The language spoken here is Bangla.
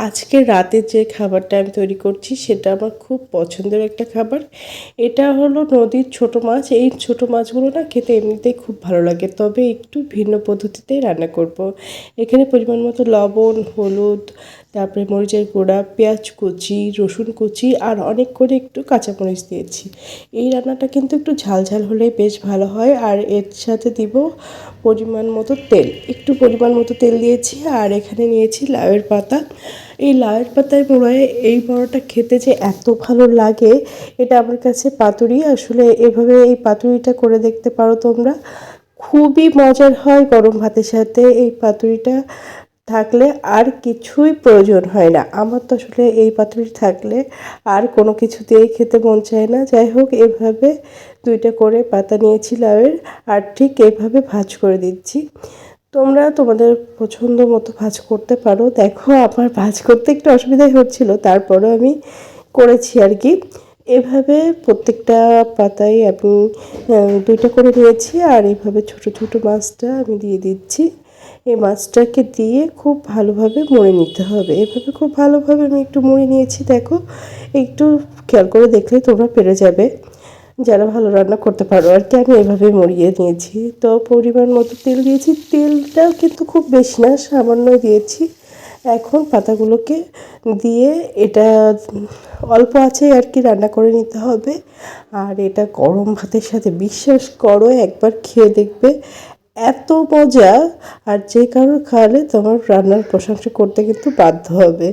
আজকে রাতে যে খাবারটা আমি তৈরি করছি সেটা আমার খুব পছন্দের একটা খাবার। এটা হলো নদীর ছোট মাছ। এই ছোট মাছগুলো না খেতে এমনিতেই খুব ভালো লাগে, তবে একটু ভিন্ন পদ্ধতিতেই রান্না করব। এখানে পরিমাণ মতো লবণ, হলুদ, তারপরে মরিচের গুঁড়া, পেঁয়াজ কুচি, রসুন কুচি আর অনেক করে একটু কাঁচামরিচ দিয়েছি। এই রান্নাটা কিন্তু একটু ঝাল ঝাল হলে বেশ ভালো হয়। আর এর সাথে দিব পরিমাণ মতো তেল, একটু পরিমাণ মতো তেল দিয়েছি। আর এখানে নিয়েছি লাউয়ের পাতা। এই লাউয়ের পাতায় মোড়ায় এই বড়াটা খেতে যে এত ভালো লাগে, এটা আমার কাছে পাতুরি। আসলে এভাবে এই পাতুরিটা করে দেখতে পারো তোমরা, খুবই মজার হয়। গরম ভাতের সাথে এই পাতুরিটা থাকলে আর কিছুই প্রয়োজন হয় না। আমার তো আসলে এই পাতুরি থাকলে আর কোনো কিছু দিয়েই খেতে মন চায় না। যাই হোক, এভাবে দুইটা করে পাতা নিয়েছি লাউয়ের, আর ঠিক এভাবে ভাঁজ করে দিচ্ছি। তোমরা তোমাদের পছন্দ মতো ভাঁজ করতে পারো। দেখো, আমার ভাঁজ করতে একটু অসুবিধাই হচ্ছিল, তারপরেও আমি করেছি আর কি। এভাবে প্রত্যেকটা পাতায় আমি দুইটা করে নিয়েছি, আর এইভাবে ছোট ছোট মাছটা আমি দিয়ে দিচ্ছি। এই মাছটাকে দিয়ে খুব ভালোভাবে মুড়ে নিতে হবে। এভাবে খুব ভালোভাবে আমি একটু মুড়ে নিয়েছি। দেখো, একটু খেয়াল করে দেখলে তোমরা পেরে যাবে, যারা ভালো রান্না করতে পারো আর কি। আমি এভাবে মুড়িয়ে নিয়েছি। তো পরিমাণ মতো তেল দিয়েছি, তেলটাও কিন্তু খুব বেশি না, সামান্যই দিয়েছি। এখন পাতাগুলোকে দিয়ে এটা অল্প আছে আর কি রান্না করে নিতে হবে। আর এটা গরম ভাতের সাথে, বিশ্বাস করো একবার খেয়ে দেখবে এত মজা। আর যে কারোর খাওয়ালে তোমার রান্নার প্রশংসা করতে কিন্তু বাধ্য হবে।